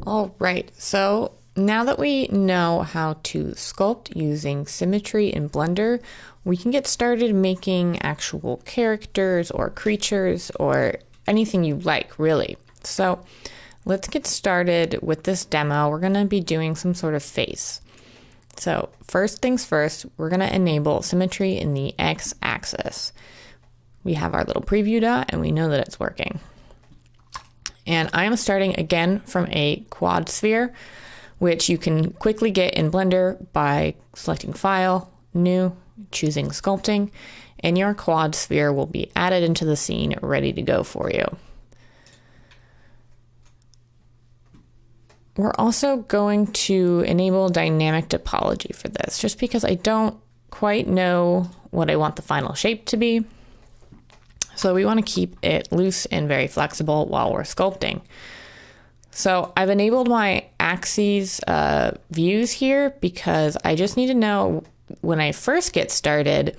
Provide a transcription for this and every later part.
All right, so now that we know how to sculpt using Symmetry in Blender, we can get started making actual characters or creatures or anything you like, really. So let's get started with this demo. We're going to be doing some sort of face. So first things first, we're going to enable symmetry in the x-axis. We have our little preview dot and we know that it's working. And I am starting again from a quad sphere, which you can quickly get in Blender by selecting File, New, choosing Sculpting, and your quad sphere will be added into the scene ready to go for you. We're also going to enable dynamic topology for this, just because I don't quite know what I want the final shape to be. So we want to keep it loose and very flexible while we're sculpting. So I've enabled my axes views here because I just need to know when I first get started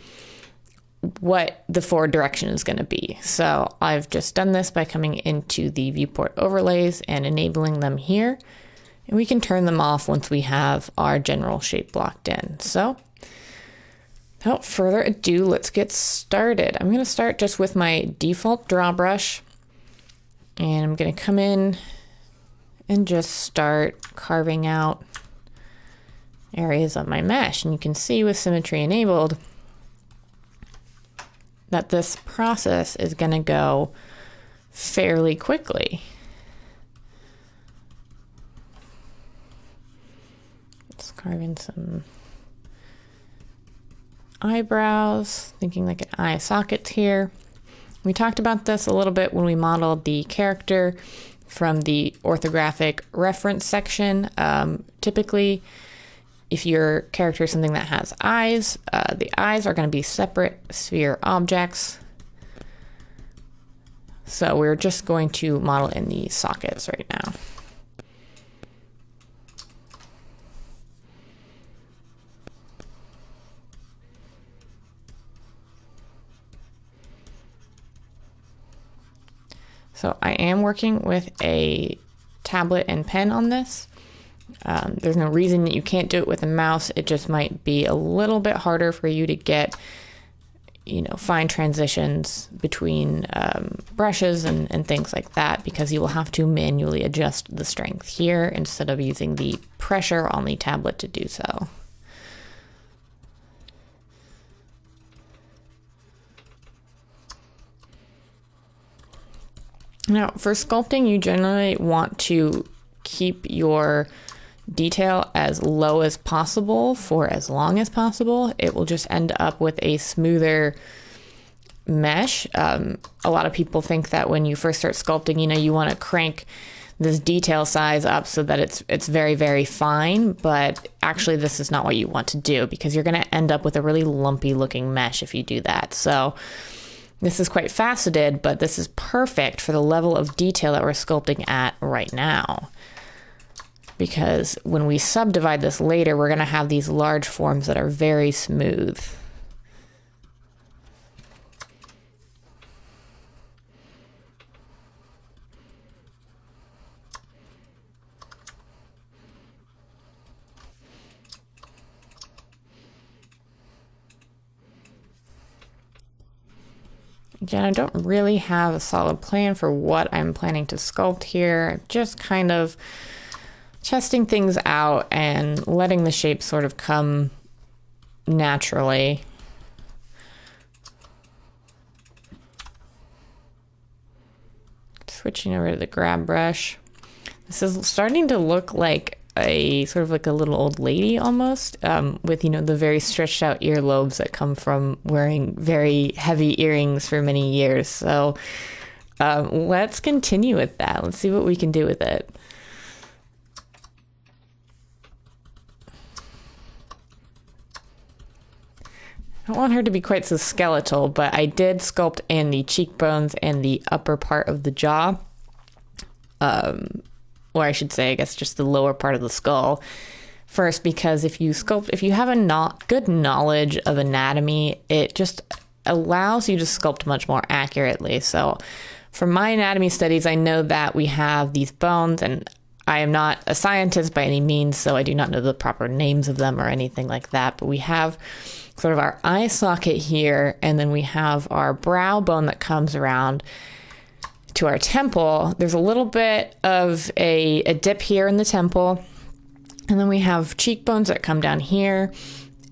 what the forward direction is going to be. So I've just done this by coming into the viewport overlays and enabling them here. And we can turn them off once we have our general shape locked in. So without further ado, let's get started. I'm going to start just with my default draw brush, and I'm going to come in and just start carving out areas of my mesh. And you can see with symmetry enabled that this process is going to go fairly quickly. Let's carve in some eyebrows, thinking like an eye socket here. We talked about this a little bit when we modeled the character from the orthographic reference section. Typically, if your character is something that has eyes, the eyes are going to be separate sphere objects. So we're just going to model in the sockets right now. So I am working with a tablet and pen on this. There's no reason that you can't do it with a mouse. It just might be a little bit harder for you to get, fine transitions between brushes and things like that, because you will have to manually adjust the strength here instead of using the pressure on the tablet to do so. Now, for sculpting, you generally want to keep your detail as low as possible for as long as possible. It will just end up with a smoother mesh. A lot of people think that when you first start sculpting, you want to crank this detail size up so that it's very, very fine. But actually, this is not what you want to do, because you're going to end up with a really lumpy looking mesh if you do that. So this is quite faceted, but this is perfect for the level of detail that we're sculpting at right now. Because when we subdivide this later, we're going to have these large forms that are very smooth. Again, I don't really have a solid plan for what I'm planning to sculpt here. Just kind of testing things out and letting the shape sort of come naturally. Switching over to the grab brush. This is starting to look like a sort of like a little old lady almost, with the very stretched out earlobes that come from wearing very heavy earrings for many years. So let's continue with that. Let's see what we can do with it. I don't want her to be quite so skeletal, but I did sculpt in the cheekbones and the upper part of the jaw. Or I should say, I guess, just the lower part of the skull first, because if you have a good knowledge of anatomy, it just allows you to sculpt much more accurately. So from my anatomy studies, I know that we have these bones, and I am not a scientist by any means, so I do not know the proper names of them or anything like that. But we have sort of our eye socket here, and then we have our brow bone that comes around to our temple. There's a little bit of a dip here in the temple, and then we have cheekbones that come down here,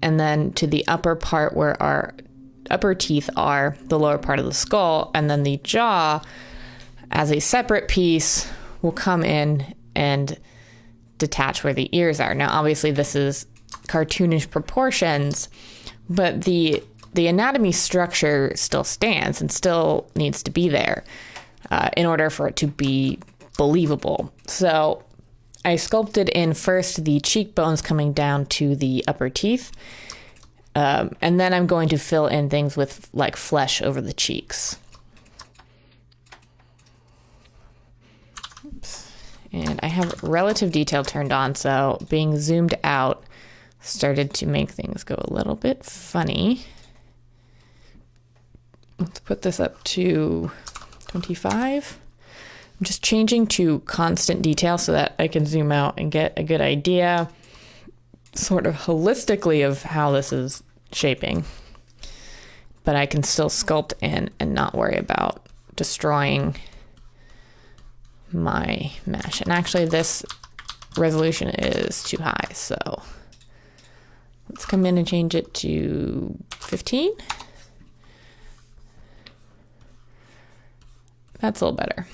and then to the upper part where our upper teeth are, the lower part of the skull, and then the jaw as a separate piece will come in and detach where the ears are. Now, obviously, this is cartoonish proportions, but the anatomy structure still stands and still needs to be there in order for it to be believable. So I sculpted in first the cheekbones coming down to the upper teeth, and then I'm going to fill in things with like flesh over the cheeks. And I have relative detail turned on, so being zoomed out started to make things go a little bit funny. Let's put this up to 25. I'm just changing to constant detail so that I can zoom out and get a good idea sort of holistically of how this is shaping. But I can still sculpt in and not worry about destroying my mesh. And actually this resolution is too high, so let's come in and change it to 15. That's a little better.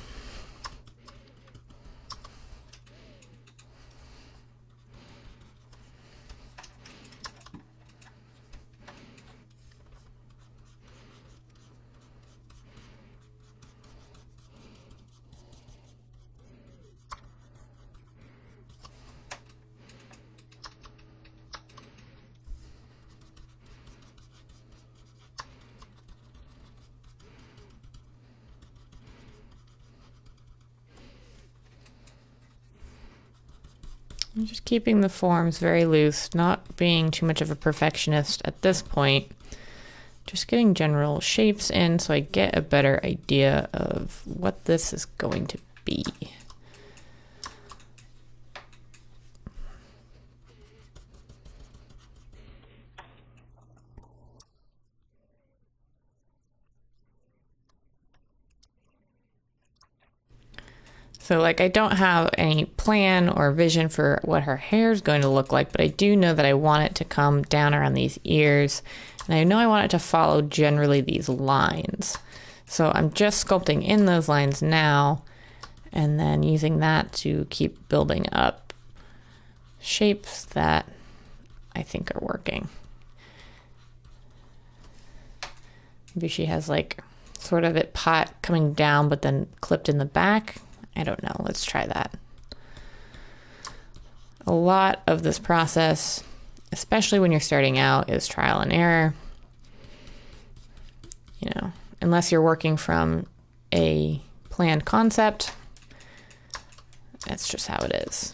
I'm just keeping the forms very loose, not being too much of a perfectionist at this point. Just getting general shapes in so I get a better idea of what this is going to be. So like I don't have any plan or vision for what her hair is going to look like, but I do know that I want it to come down around these ears. And I know I want it to follow generally these lines. So I'm just sculpting in those lines now and then using that to keep building up shapes that I think are working. Maybe she has like sort of it pot coming down but then clipped in the back. I don't know. Let's try that. A lot of this process, especially when you're starting out, is trial and error. You know, unless you're working from a planned concept, that's just how it is.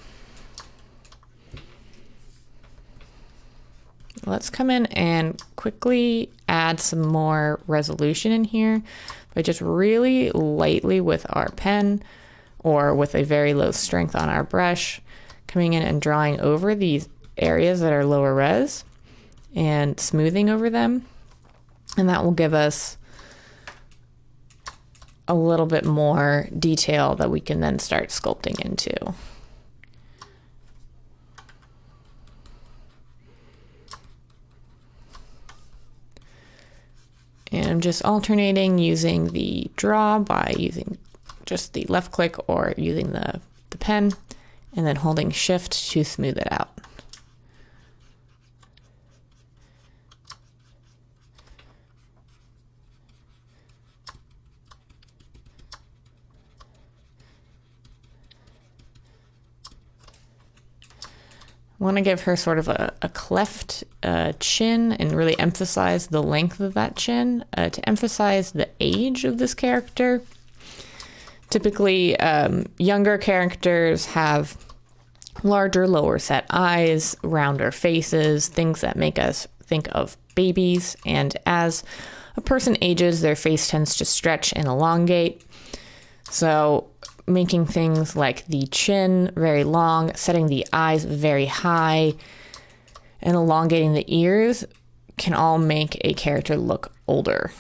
Let's come in and quickly add some more resolution in here by just really lightly with our pen or with a very low strength on our brush, coming in and drawing over these areas that are lower res and smoothing over them. And that will give us a little bit more detail that we can then start sculpting into. And I'm just alternating using the draw by using just the left click or using the pen and then holding shift to smooth it out. I want to give her sort of a cleft chin and really emphasize the length of that chin to emphasize the age of this character. Typically, younger characters have larger, lower set eyes, rounder faces, things that make us think of babies. And as a person ages, their face tends to stretch and elongate. So making things like the chin very long, setting the eyes very high, and elongating the ears can all make a character look older.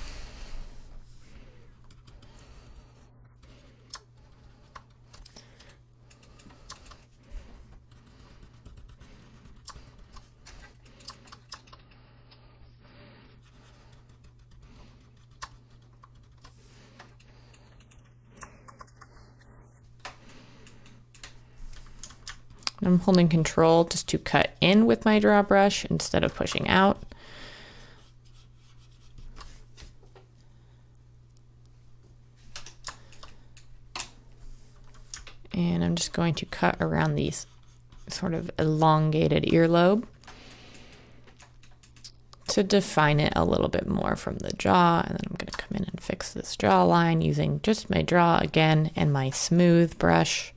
I'm holding control just to cut in with my draw brush instead of pushing out. And I'm just going to cut around these sort of elongated earlobe to define it a little bit more from the jaw. And then I'm going to come in and fix this jawline using just my draw again and my smooth brush.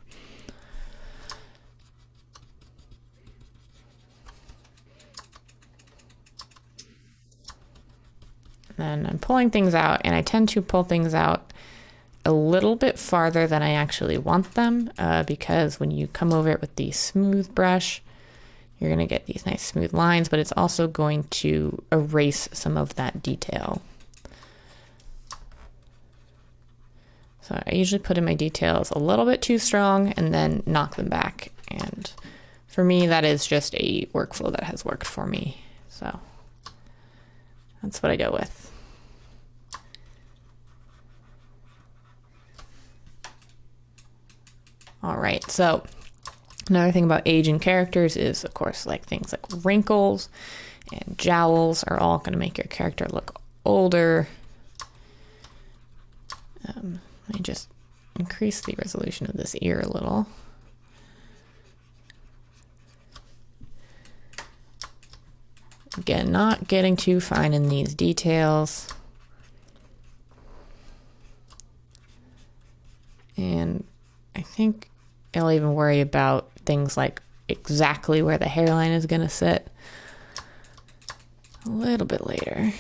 Then I'm pulling things out, and I tend to pull things out a little bit farther than I actually want them, because when you come over it with the smooth brush, you're going to get these nice smooth lines, but it's also going to erase some of that detail. So I usually put in my details a little bit too strong and then knock them back. And for me, that is just a workflow that has worked for me. So that's what I go with. All right, so another thing about age in characters is, of course, like things like wrinkles and jowls are all going to make your character look older. Let me just increase the resolution of this ear a little. Again, not getting too fine in these details. And I think I'll even worry about things like exactly where the hairline is going to sit a little bit later.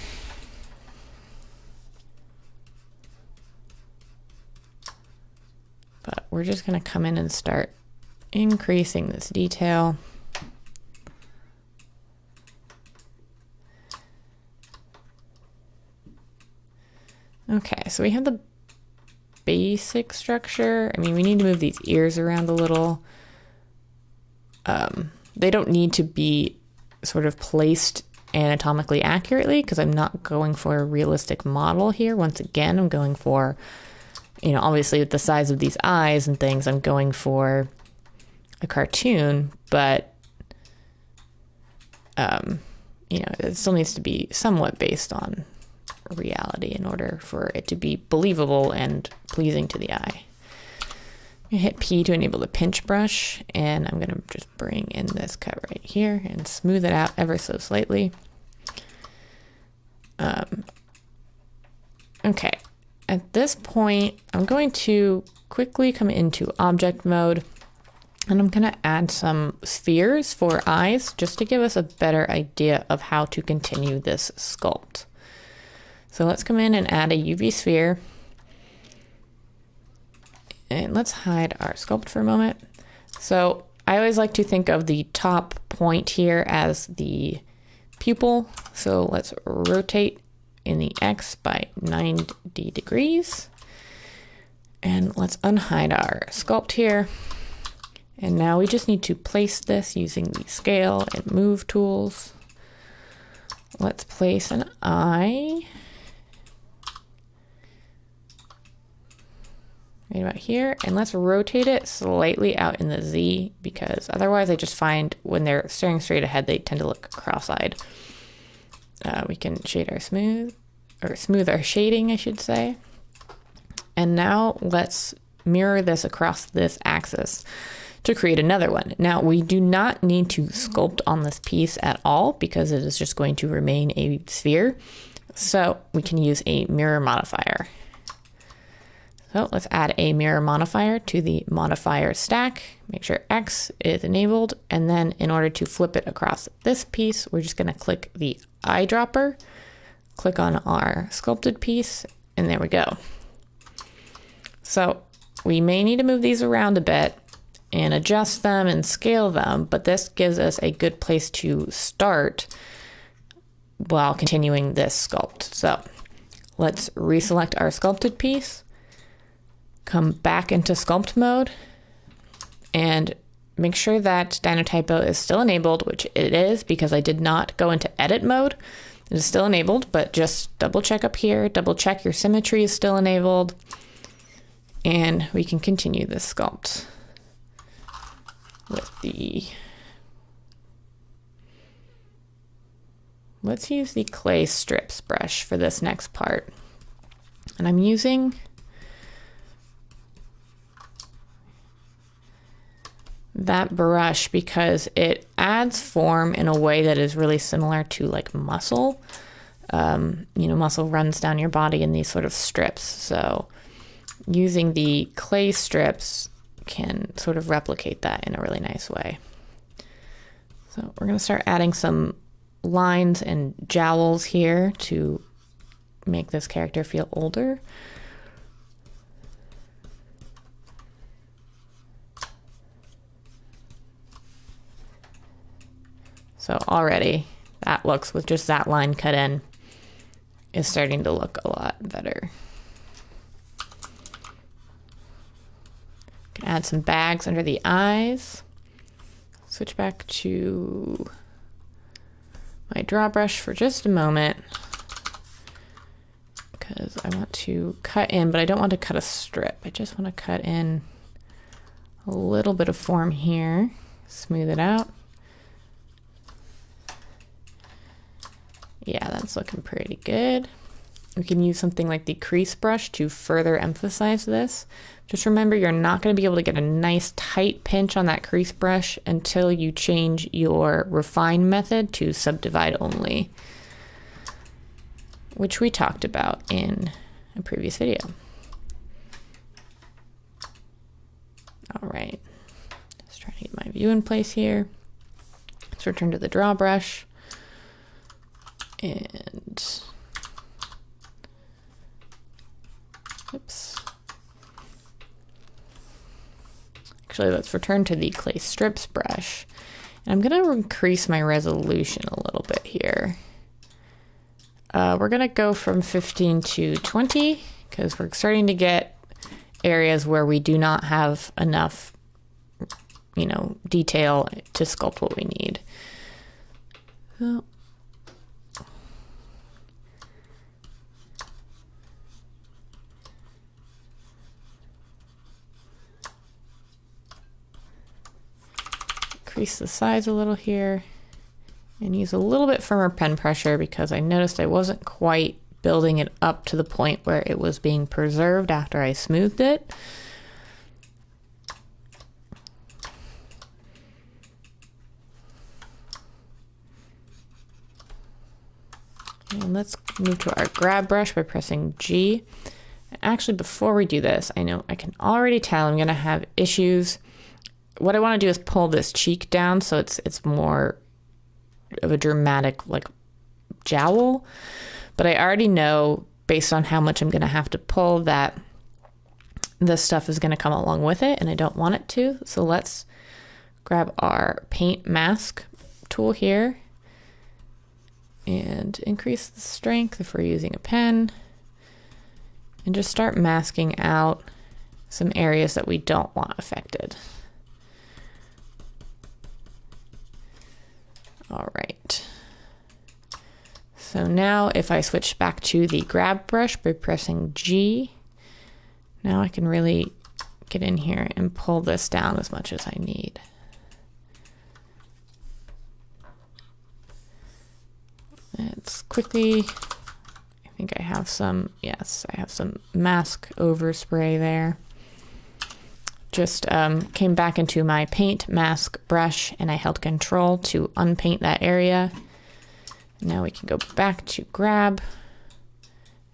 But we're just going to come in and start increasing this detail. Okay, so we have the basic structure. I mean, we need to move these ears around a little. They don't need to be sort of placed anatomically accurately because I'm not going for a realistic model here. Once again, I'm going for, you know, obviously with the size of these eyes and things, I'm going for a cartoon, but, you know, it still needs to be somewhat based on reality in order for it to be believable and pleasing to the eye. I'm going to hit P to enable the pinch brush, and I'm going to just bring in this cut right here and smooth it out ever so slightly. Okay, at this point, I'm going to quickly come into object mode, and I'm going to add some spheres for eyes just to give us a better idea of how to continue this sculpt. So let's come in and add a UV sphere. And let's hide our sculpt for a moment. So I always like to think of the top point here as the pupil. So let's rotate in the X by 90 degrees. And let's unhide our sculpt here. And now we just need to place this using the scale and move tools. Let's place an eye right about here, and let's rotate it slightly out in the Z, because otherwise I just find when they're staring straight ahead they tend to look cross-eyed. We can shade our smooth our shading, I should say. And now let's mirror this across this axis to create another one. Now we do not need to sculpt on this piece at all because it is just going to remain a sphere. So we can use a mirror modifier. So let's add a mirror modifier to the modifier stack, make sure X is enabled, and then in order to flip it across this piece, we're just going to click the eyedropper, click on our sculpted piece, and there we go. So We may need to move these around a bit and adjust them and scale them, but this gives us a good place to start while continuing this sculpt. So let's reselect our sculpted piece, come back into sculpt mode, and make sure that Dynotypo is still enabled, which it is because I did not go into edit mode. It is still enabled, but just double check up here, double check your symmetry is still enabled, and we can continue this sculpt with the, let's use the clay strips brush for this next part. And I'm using that brush because it adds form in a way that is really similar to like muscle. You know, muscle runs down your body in these sort of strips. So using the clay strips can sort of replicate that in a really nice way. So we're going to start adding some lines and jowls here to make this character feel older. So already that looks, with just that line cut in, is starting to look a lot better. Can add some bags under the eyes. Switch back to my draw brush for just a moment because I want to cut in, but I don't want to cut a strip. I just want to cut in a little bit of form here, smooth it out. Yeah, that's looking pretty good. We can use something like the crease brush to further emphasize this. Just remember, you're not going to be able to get a nice tight pinch on that crease brush until you change your refine method to subdivide only, which we talked about in a previous video. All right, just trying to get my view in place here. Let's return to the draw brush. And oops. Actually, let's return to the clay strips brush. And I'm going to increase my resolution a little bit here. We're going to go from 15 to 20 because we're starting to get areas where we do not have enough, you know, detail to sculpt what we need. So, increase the size a little here and use a little bit firmer pen pressure because I noticed I wasn't quite building it up to the point where it was being preserved after I smoothed it. And let's move to our grab brush by pressing G. Actually, before we do this, I know I can already tell I'm going to have issues. What I want to do is pull this cheek down so it's more of a dramatic like jowl, but I already know based on how much I'm going to have to pull that this stuff is going to come along with it, and I don't want it to. So let's grab our paint mask tool here and increase the strength if we're using a pen, and just start masking out some areas that we don't want affected. All right. So now if I switch back to the grab brush by pressing G, now I can really get in here and pull this down as much as I need. Let's quickly, I think I have some, yes, I have some mask overspray there. Just came back into my paint mask brush and I held Control to unpaint that area. Now we can go back to grab,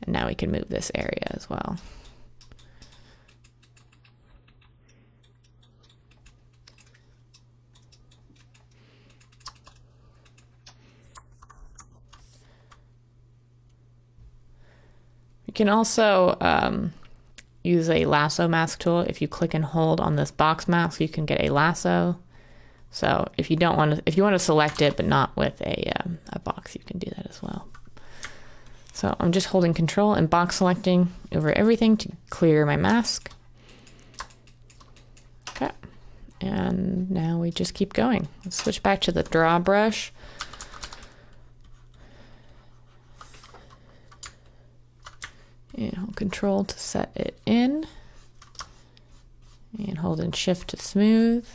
and now we can move this area as well. You can also use a lasso mask tool. If you click and hold on this box mask, you can get a lasso. So if you don't want to, if you want to select it but not with a box, you can do that as well. So I'm just holding control and box selecting over everything to clear my mask. Okay, and now we just keep going. Let's switch back to the draw brush. And hold control to set it in. And hold and shift to smooth.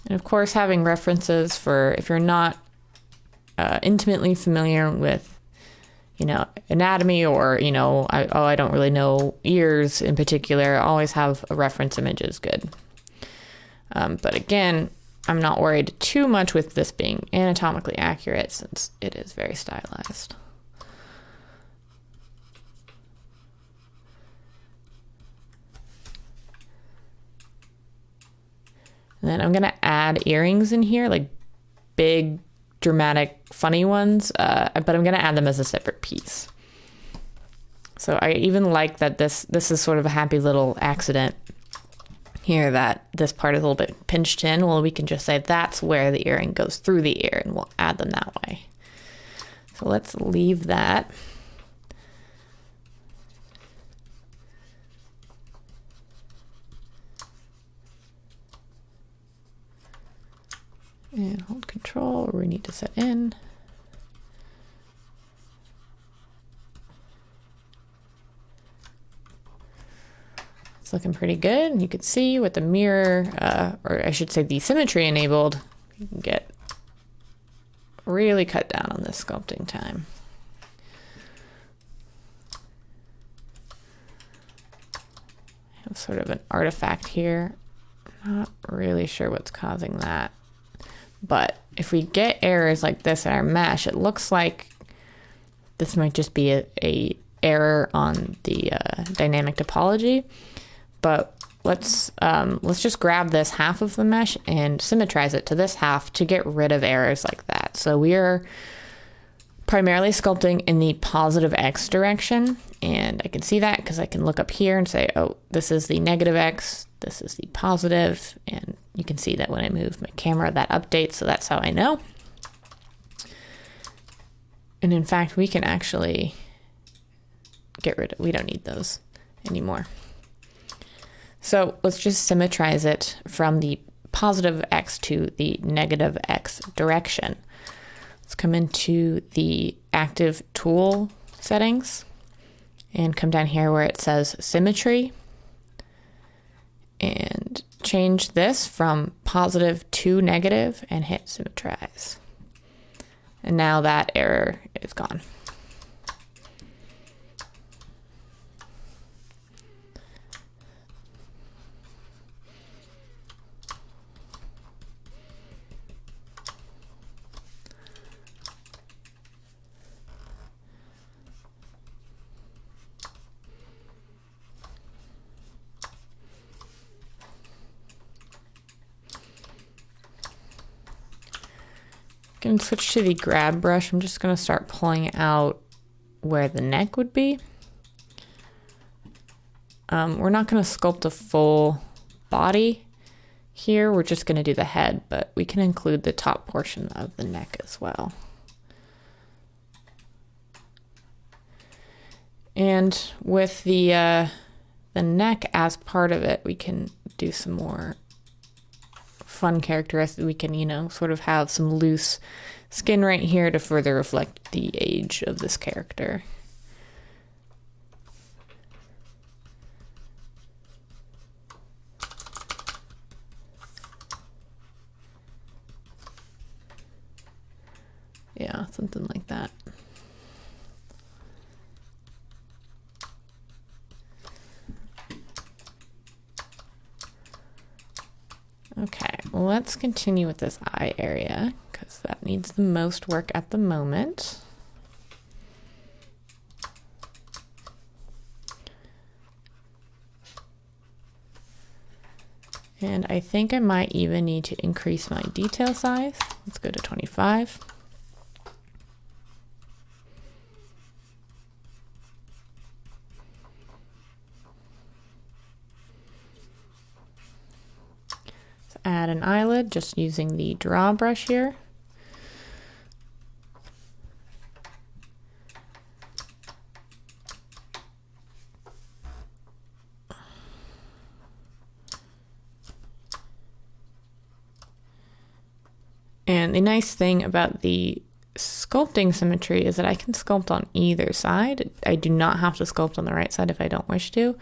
And of course, having references for if you're not intimately familiar with, you know, anatomy, or, you know, I don't really know ears in particular, always have a reference image is good. But again, I'm not worried too much with this being anatomically accurate since it is very stylized. And then I'm gonna add earrings in here, like big, dramatic, funny ones, but I'm gonna add them as a separate piece. So I even like that this is sort of a happy little accident here, that this part is a little bit pinched in. Well, we can just say that's where the earring goes through the ear, and we'll add them that way. So let's leave that. And hold control where we need to set in. It's looking pretty good. You can see with the mirror, or I should say the symmetry enabled, you can get really cut down on this sculpting time. I have sort of an artifact here. Not really sure what's causing that. But if we get errors like this in our mesh, it looks like this might just be a error on the dynamic topology. But let's just grab this half of the mesh and symmetrize it to this half to get rid of errors like that. So we are primarily sculpting in the positive X direction, and I can see that because I can look up here and say, oh, this is the negative X, this is the positive, and you can see that when I move my camera, that updates, so that's how I know. And in fact, we can actually get rid of, we don't need those anymore. So let's just symmetrize it from the positive X to the negative X direction. Let's come into the active tool settings and come down here where it says symmetry and change this from positive to negative and hit symmetrize. And now that error is gone. Can switch to the grab brush. I'm just going to start pulling out where the neck would be. We're not going to sculpt a full body here. We're just going to do the head, but we can include the top portion of the neck as well. And with the neck as part of it, we can do some more fun characteristics. We can, you know, sort of have some loose skin right here to further reflect the age of this character. Yeah, something like that. Okay, well, let's continue with this eye area because that needs the most work at the moment. And I think I might even need to increase my detail size. Let's go to 25. Let's add an eyelid just using the draw brush here. And the nice thing about the sculpting symmetry is that I can sculpt on either side. I do not have to sculpt on the right side if I don't wish to.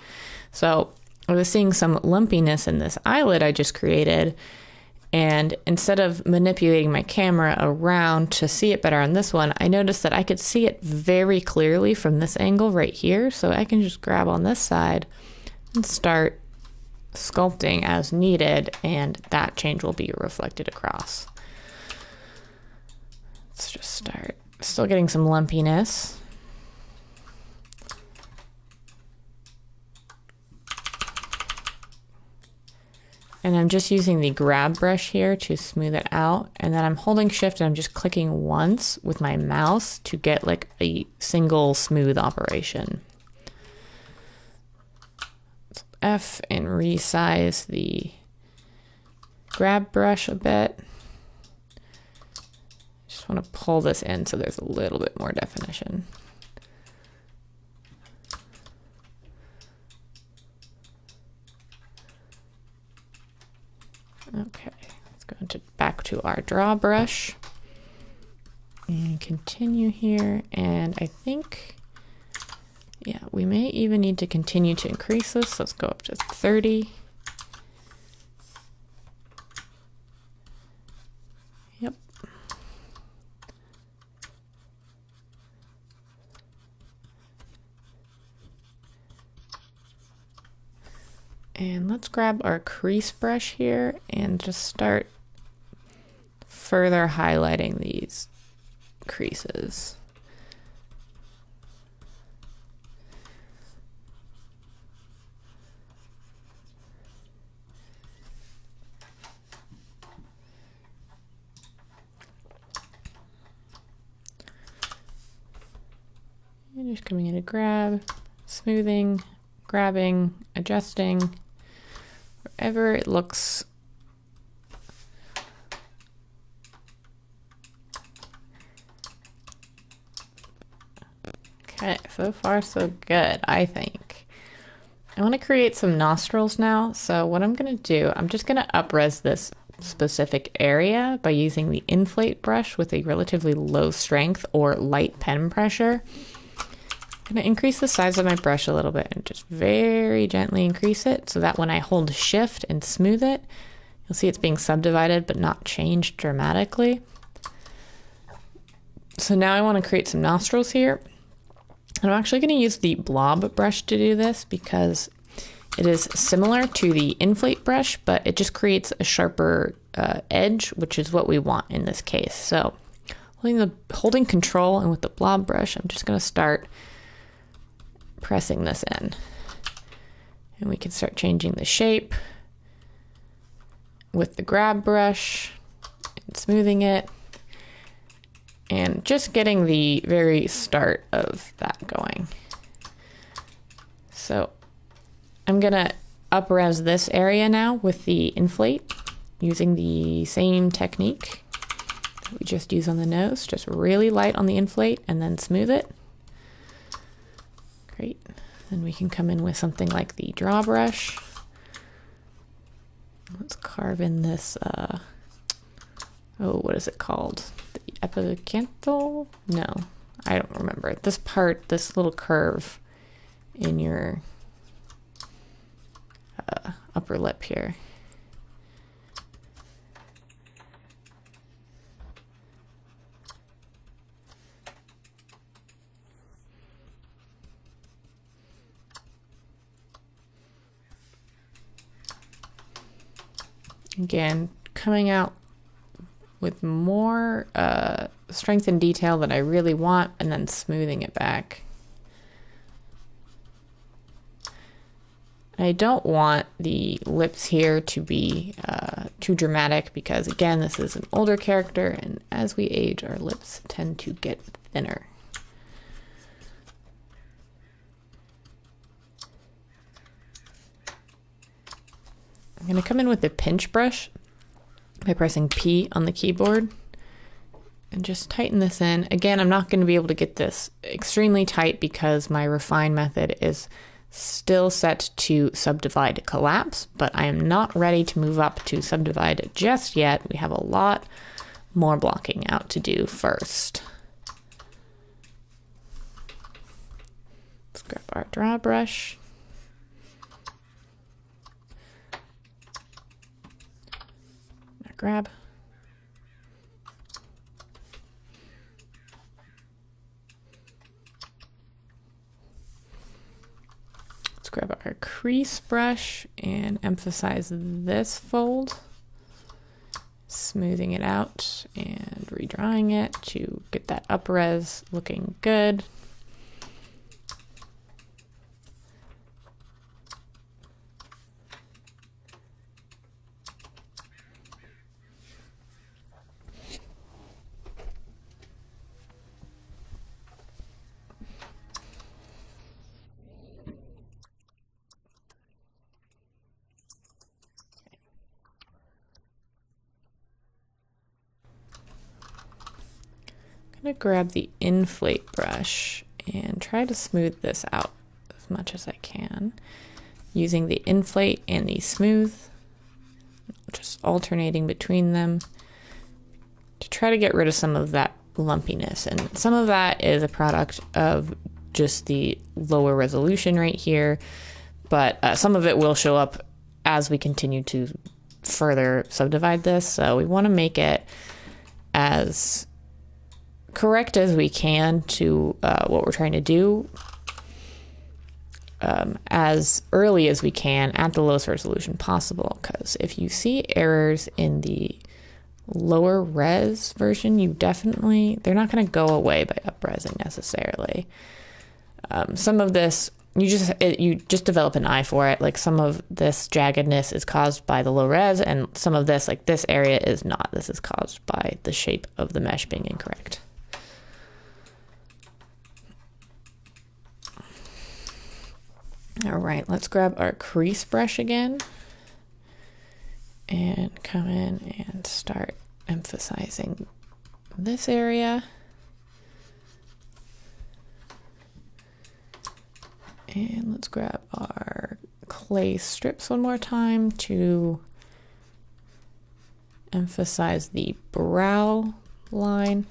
So I was seeing some lumpiness in this eyelid I just created, and instead of manipulating my camera around to see it better on this one, I noticed that I could see it very clearly from this angle right here. So I can just grab on this side and start sculpting as needed, and that change will be reflected across. Let's just start. Still getting some lumpiness. And I'm just using the grab brush here to smooth it out. And then I'm holding shift and I'm just clicking once with my mouse to get like a single smooth operation. Let's F and resize the grab brush a bit. Just want to pull this in so there's a little bit more definition. Okay, let's go back to our draw brush and continue here. And I think, yeah, we may even need to continue to increase this. Let's go up to 30. Yep. And let's grab our crease brush here and just start further highlighting these creases. And just coming in to grab, smoothing, grabbing, adjusting, wherever it looks okay. So far so good, I think. I want to create some nostrils now. So what I'm going to do, I'm just going to up-res this specific area by using the inflate brush with a relatively low strength or light pen pressure. I'm going to increase the size of my brush a little bit and just very gently increase it so that when I hold shift and smooth it, you'll see it's being subdivided but not changed dramatically. So now I want to create some nostrils here. And I'm actually going to use the blob brush to do this because it is similar to the inflate brush, but it just creates a sharper edge, which is what we want in this case. So holding control and with the blob brush, I'm just going to start pressing this in. And we can start changing the shape with the grab brush and smoothing it. And just getting the very start of that going. So I'm gonna up-res this area now with the inflate using the same technique that we just used on the nose, just really light on the inflate and then smooth it. Great. Then we can come in with something like the draw brush. Let's carve in this, what is it called? The epicanthal? No, I don't remember. This part, this little curve in your upper lip here. Again, coming out with more strength and detail that I really want, and then smoothing it back. I don't want the lips here to be too dramatic because, again, this is an older character, and as we age, our lips tend to get thinner. I'm going to come in with the pinch brush by pressing P on the keyboard and just tighten this in. Again, I'm not going to be able to get this extremely tight because my refine method is still set to subdivide collapse, but I am not ready to move up to subdivide just yet. We have a lot more blocking out to do first. Let's grab our draw brush. Grab. Let's grab our crease brush and emphasize this fold, smoothing it out and redrawing it to get that up res looking good. I'm going to grab the inflate brush and try to smooth this out as much as I can using the inflate and the smooth, just alternating between them to try to get rid of some of that lumpiness. And some of that is a product of just the lower resolution right here, but some of it will show up as we continue to further subdivide this. So we want to make it as correct as we can to what we're trying to do as early as we can at the lowest resolution possible, because if you see errors in the lower res version, they're not going to go away by up-resing necessarily. Some of this you just develop an eye for it. Like some of this jaggedness is caused by the low res, and some of this, like this area, is not. This is caused by the shape of the mesh being incorrect. All right, let's grab our crease brush again and come in and start emphasizing this area. And let's grab our clay strips one more time to emphasize the brow line.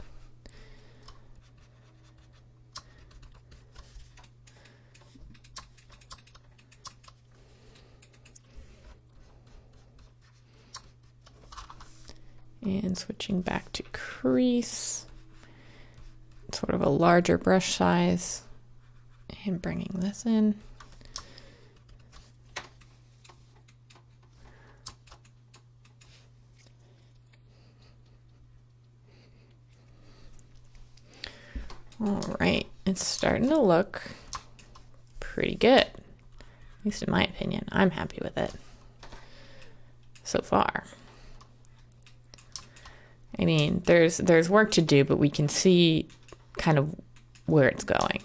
And switching back to crease, sort of a larger brush size, and bringing this in. All right, it's starting to look pretty good, at least in my opinion. I'm happy with it so far. I mean, there's work to do, but we can see kind of where it's going.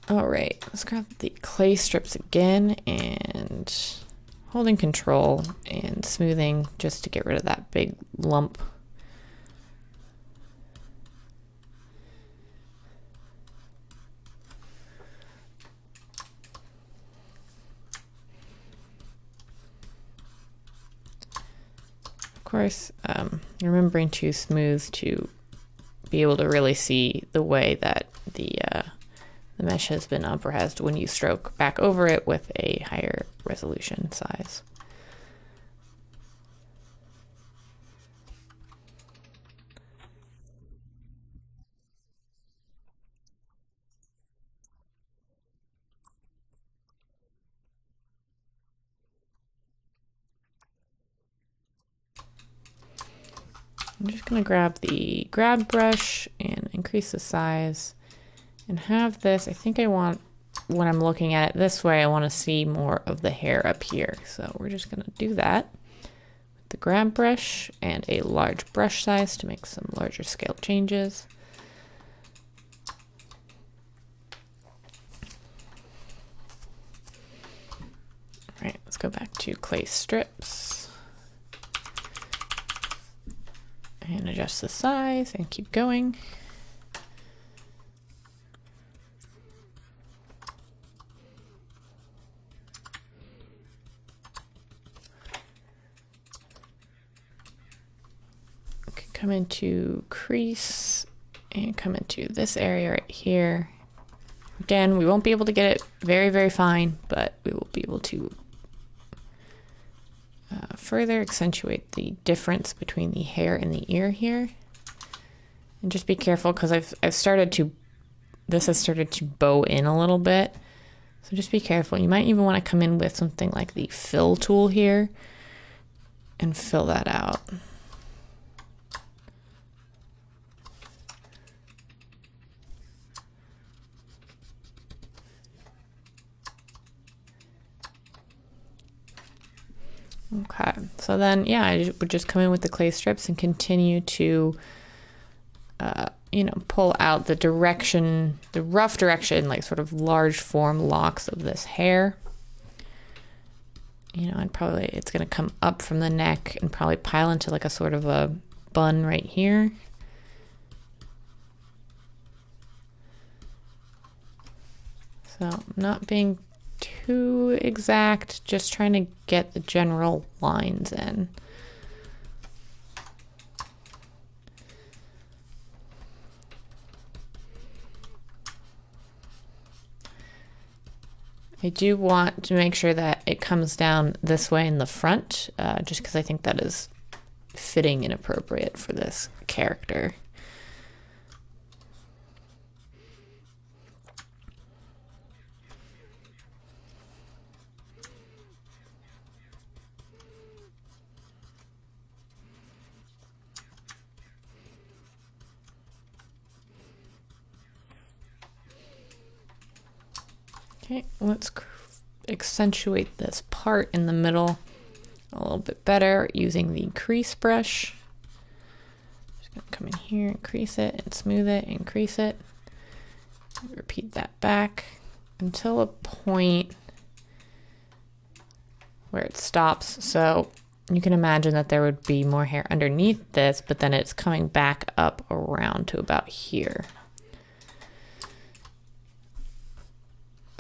All right, let's grab the clay strips again and holding control and smoothing just to get rid of that big lump. Of course, remembering to smooth to be able to really see the way that the mesh has been up-resed when you stroke back over it with a higher resolution size. I'm just going to grab the grab brush and increase the size and have this. I think I want when I'm looking at it this way, I want to see more of the hair up here. So we're just going to do that with the grab brush and a large brush size to make some larger scale changes. All right, let's go back to clay strips and adjust the size and keep going. Come into crease and come into this area right here. Again, we won't be able to get it very, very fine, but we will be able to further accentuate the difference between the hair and the ear here. And just be careful because this has started to bow in a little bit. So just be careful. You might even want to come in with something like the fill tool here and fill that out. Okay, so then, yeah, I would just come in with the clay strips and continue to, you know, pull out the direction, the rough direction, like sort of large form locks of this hair. You know, and probably it's going to come up from the neck and probably pile into like a sort of a bun right here. So not being too exact, just trying to get the general lines in. I do want to make sure that it comes down this way in the front, just because I think that is fitting and appropriate for this character. Okay, let's accentuate this part in the middle a little bit better using the crease brush. Just gonna come in here and crease it and smooth it and crease it. Repeat that back until a point where it stops. So you can imagine that there would be more hair underneath this, but then it's coming back up around to about here.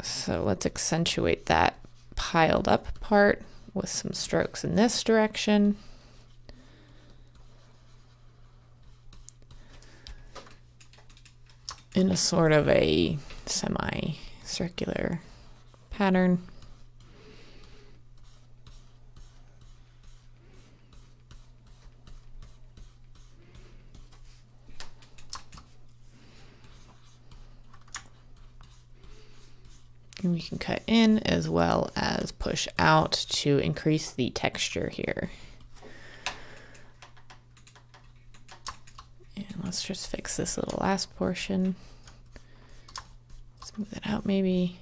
So let's accentuate that piled up part with some strokes in this direction. In a sort of a semi-circular pattern. And we can cut in as well as push out to increase the texture here. And let's just fix this little last portion. Smooth it out maybe.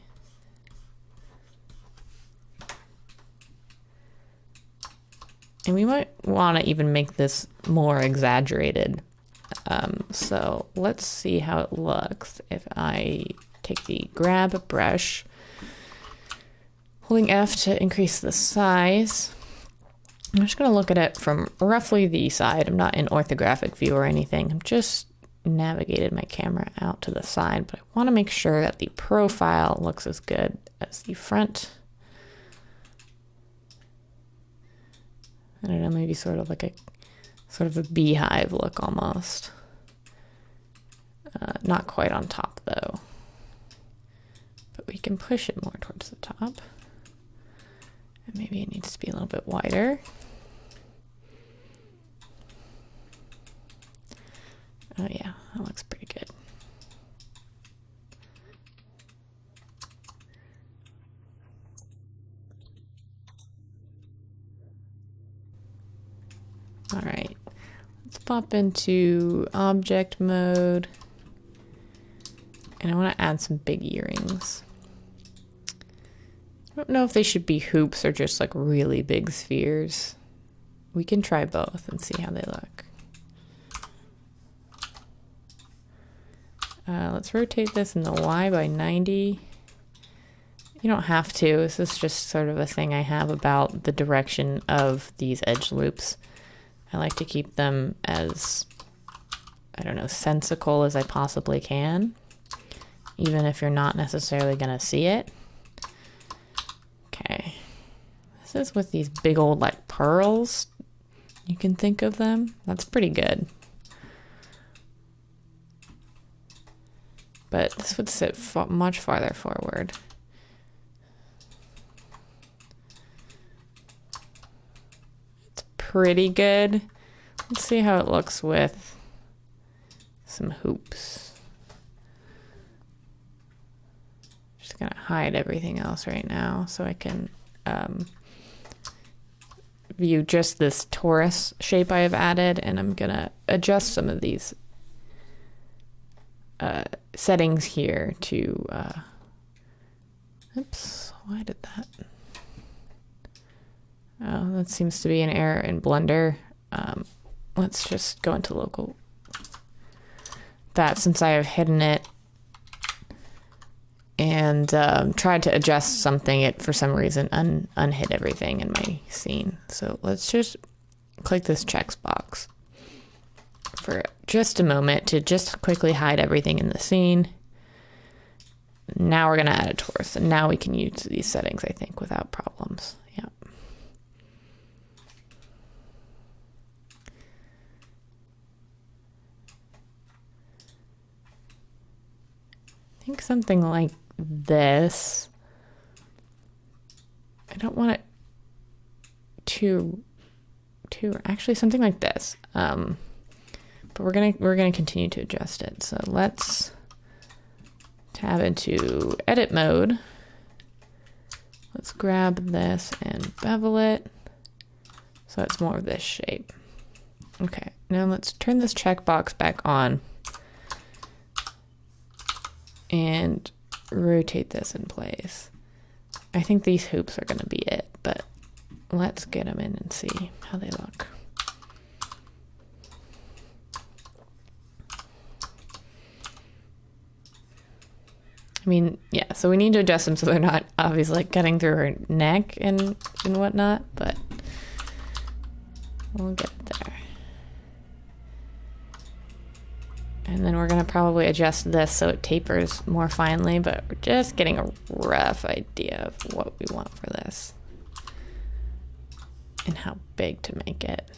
And we might want to even make this more exaggerated. So let's see how it looks if I take the grab brush, holding F to increase the size. I'm just going to look at it from roughly the side. I'm not in orthographic view or anything. I'm just navigated my camera out to the side, but I want to make sure that the profile looks as good as the front. I don't know, maybe sort of like a beehive look almost. Not quite on top though. But we can push it more towards the top. And maybe it needs to be a little bit wider. Oh yeah, that looks pretty good. All right, let's pop into object mode. And I want to add some big earrings. don't know if they should be hoops or just like really big spheres. We can try both and see how they look. Let's rotate this in the Y by 90. You don't have to. This is just sort of a thing I have about the direction of these edge loops. I like to keep them as, I don't know, sensical as I possibly can, even if you're not necessarily going to see it. Okay. This is with these big old like pearls. You can think of them. That's pretty good. But this would sit much farther forward. It's pretty good. Let's see how it looks with some hoops. Just gonna hide everything else right now so I can view just this torus shape I have added, and I'm gonna adjust some of these settings here to, oops, why did that? Oh, that seems to be an error in Blender. Let's just go into local. That, since I have hidden it and tried to adjust something, it for some reason unhid everything in my scene. So let's just click this checkbox for just a moment to just quickly hide everything in the scene. Now we're going to add a torus, and now we can use these settings, I think, without problems. Yeah. I think something like this. I don't want it to actually something like this. But we're gonna continue to adjust it. So let's tab into edit mode. Let's grab this and bevel it so it's more of this shape. Okay, now let's turn this checkbox back on and rotate this in place. I think these hoops are gonna be it, but let's get them in and see how they look. I mean, yeah, so we need to adjust them so they're not obviously like cutting through her neck and whatnot, but we'll get there. And then we're gonna probably adjust this so it tapers more finely, but we're just getting a rough idea of what we want for this and how big to make it.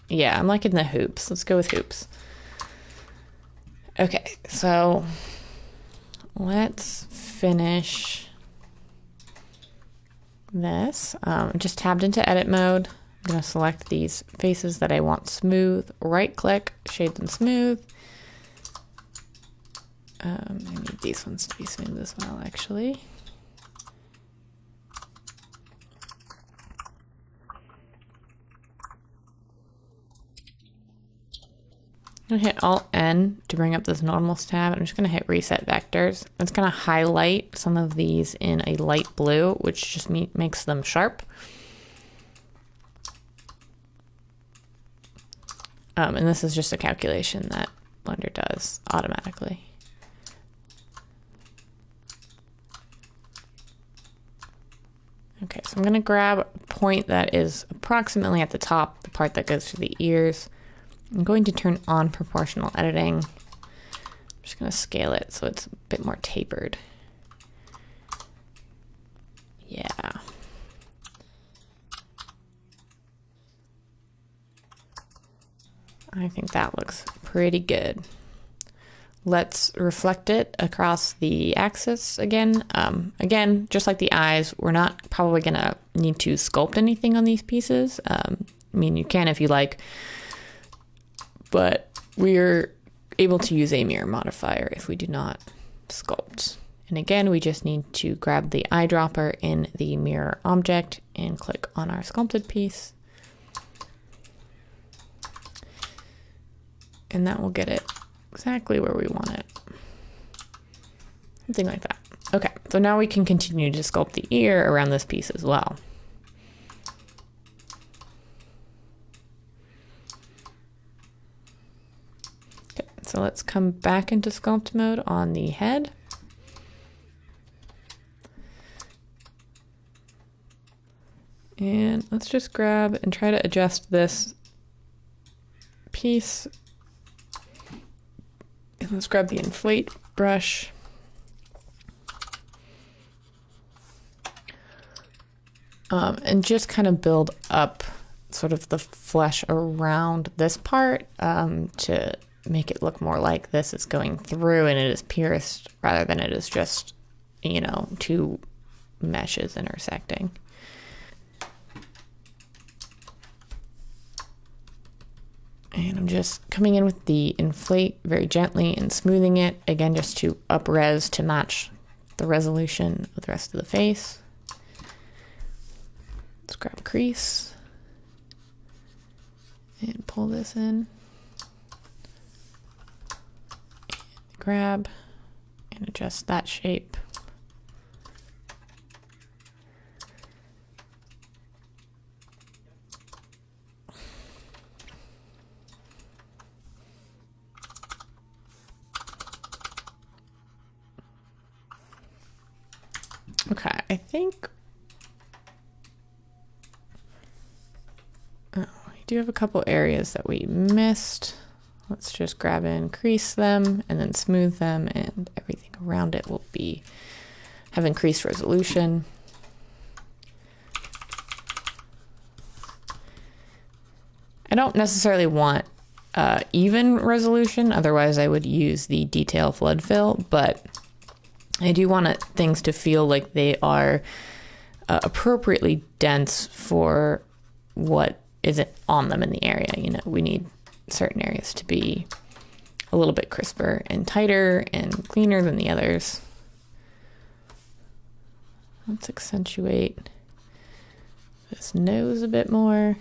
Yeah, I'm liking the hoops. Let's go with hoops. Okay, so let's finish this. Just tabbed into edit mode. I'm going to select these faces that I want smooth. Right click, shade them smooth. I need these ones to be smooth as well, actually. I'm going to hit Alt-N to bring up this normals tab. I'm just going to hit reset vectors. It's going to highlight some of these in a light blue, which just makes them sharp. And this is just a calculation that Blender does automatically. Okay, so I'm going to grab a point that is approximately at the top, the part that goes to the ears. I'm going to turn on proportional editing. I'm just going to scale it so it's a bit more tapered. Yeah. I think that looks pretty good. Let's reflect it across the axis again. Again, just like the eyes, we're not probably going to need to sculpt anything on these pieces. I mean, you can if you like, but we're able to use a mirror modifier if we do not sculpt. And again, we just need to grab the eyedropper in the mirror object and click on our sculpted piece. And that will get it exactly where we want it. Something like that. So now we can continue to sculpt the ear around this piece as well. Okay, so let's come back into sculpt mode on the head. And let's just grab and try to adjust this piece. And let's grab the inflate brush. And just kind of build up sort of the flesh around this part to make it look more like this is going through and it is pierced rather than it is just, you know, two meshes intersecting. And I'm just coming in with the inflate very gently and smoothing it, again, just to up-res to match the resolution of the rest of the face. Let's grab crease and pull this in. And grab and adjust that shape. Okay, I think we do have a couple areas that we missed. Let's just grab and crease them and then smooth them, and everything around it will be have increased resolution. I don't necessarily want even resolution, otherwise I would use the detail flood fill, but I do want things to feel like they are appropriately dense for what isn't on them in the area. You know, we need certain areas to be a little bit crisper and tighter and cleaner than the others. Let's accentuate this nose a bit more.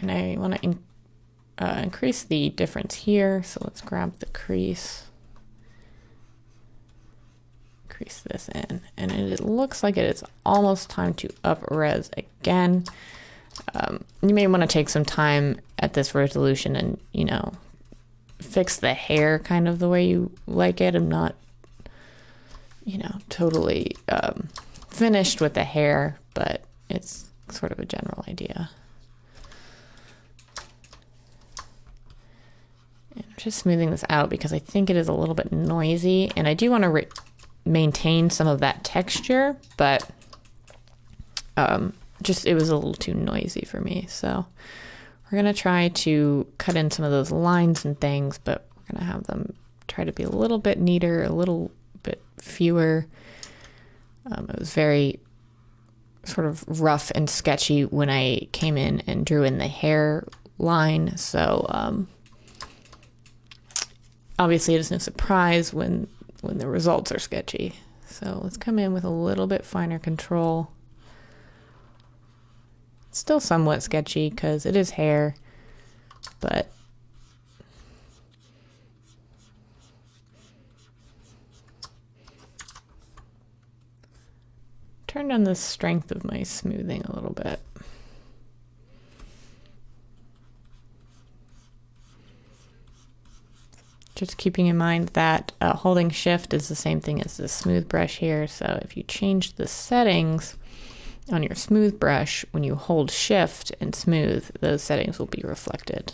And I want to increase the difference here. So let's grab the crease, crease this in, and it looks like it is almost time to up-res again. You may want to take some time at this resolution and, you know, fix the hair kind of the way you like it. I'm not, you know, totally finished with the hair, but it's sort of a general idea. And I'm just smoothing this out because I think it is a little bit noisy, and I do want to maintain some of that texture, but just it was a little too noisy for me. So we're going to try to cut in some of those lines and things, but we're going to have them try to be a little bit neater, a little bit fewer. It was very sort of rough and sketchy when I came in and drew in the hair line. So obviously it is no surprise when the results are sketchy. So let's come in with a little bit finer control. Still somewhat sketchy because it is hair, but turn down the strength of my smoothing a little bit. Just keeping in mind that holding shift is the same thing as the smooth brush here. So if you change the settings on your smooth brush, when you hold shift and smooth, those settings will be reflected.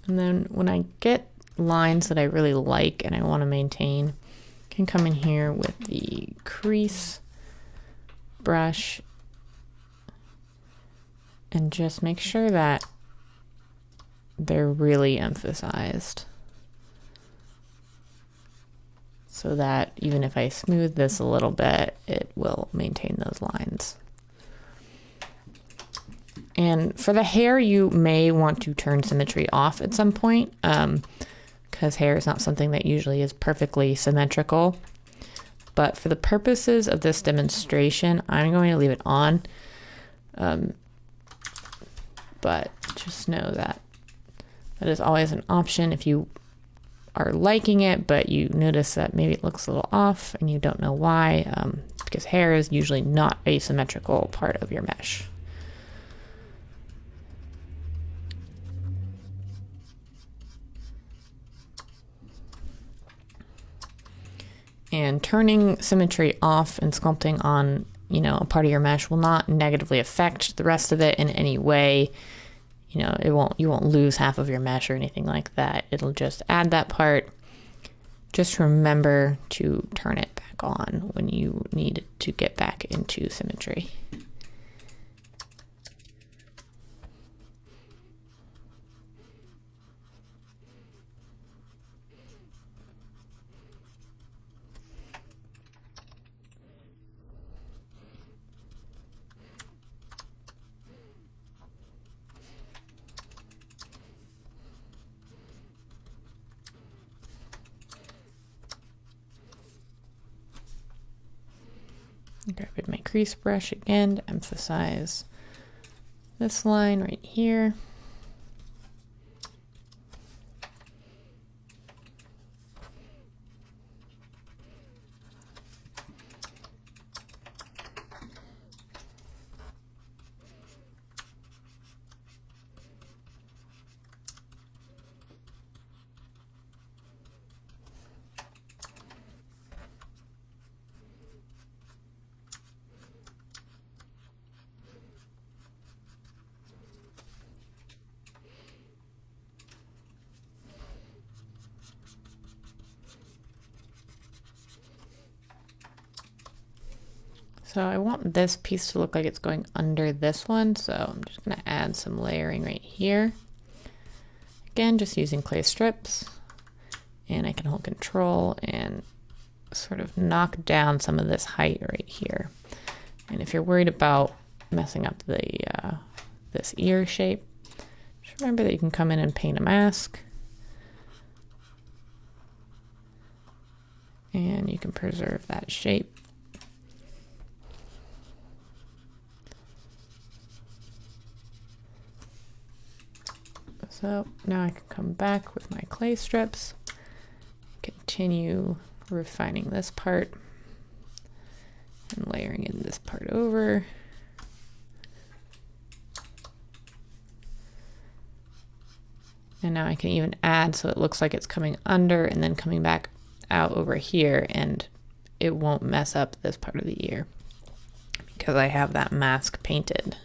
And then when I get lines that I really like and I want to maintain, I can come in here with the crease brush and just make sure that they're really emphasized, so that even if I smooth this a little bit, it will maintain those lines. And for the hair, you may want to turn symmetry off at some point, because hair is not something that usually is perfectly symmetrical. But for the purposes of this demonstration, I'm going to leave it on. But just know that that is always an option if you are liking it, but you notice that maybe it looks a little off and you don't know why, because hair is usually not a symmetrical part of your mesh. And turning symmetry off and sculpting on, you know, a part of your mesh will not negatively affect the rest of it in any way. You know, you won't lose half of your mesh or anything like that. It'll just add that part. Just remember to turn it back on when you need to get back into symmetry. Grab my crease brush again to emphasize this line right here. So I want this piece to look like it's going under this one, so I'm just going to add some layering right here. Again, just using clay strips, and I can hold control and sort of knock down some of this height right here. And if you're worried about messing up the this ear shape, just remember that you can come in and paint a mask, and you can preserve that shape. So now I can come back with my clay strips, continue refining this part and layering in this part over. And now I can even add so it looks like it's coming under and then coming back out over here, and it won't mess up this part of the ear because I have that mask painted.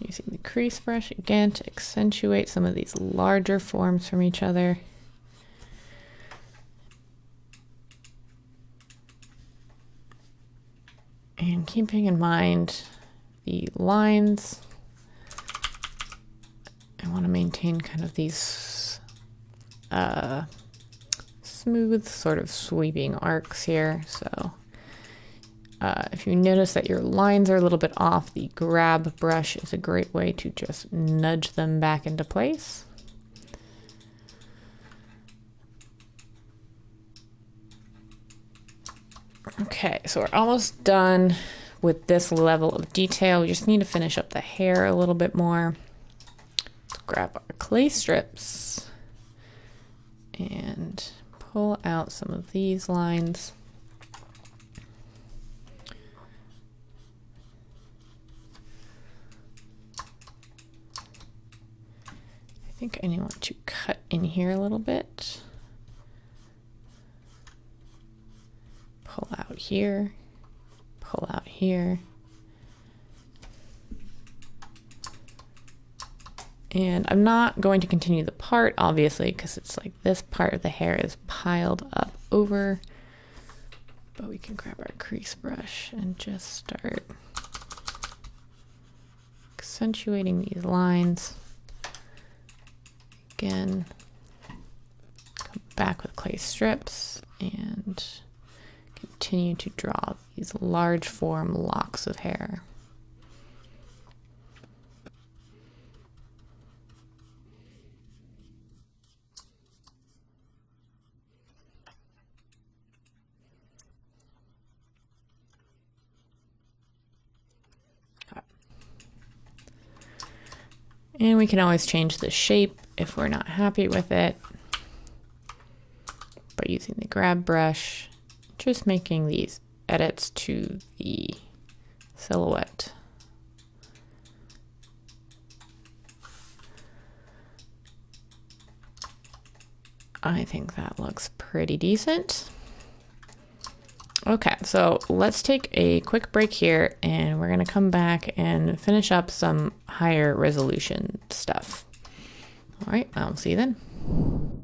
Using the crease brush again to accentuate some of these larger forms from each other. And keeping in mind the lines, I want to maintain kind of these smooth sort of sweeping arcs here. So if you notice that your lines are a little bit off, the grab brush is a great way to just nudge them back into place. Okay, so we're almost done with this level of detail. We just need to finish up the hair a little bit more. Let's grab our clay strips and pull out some of these lines. I think I want to cut in here a little bit. Pull out here, pull out here. And I'm not going to continue the part, obviously, because it's like this part of the hair is piled up over. But we can grab our crease brush and just start accentuating these lines. Again, come back with clay strips and continue to draw these large form locks of hair. And we can always change the shape if we're not happy with it by using the grab brush, just making these edits to the silhouette. I think that looks pretty decent. Okay, so let's take a quick break here and we're gonna come back and finish up some higher resolution stuff. All right, I'll see you then.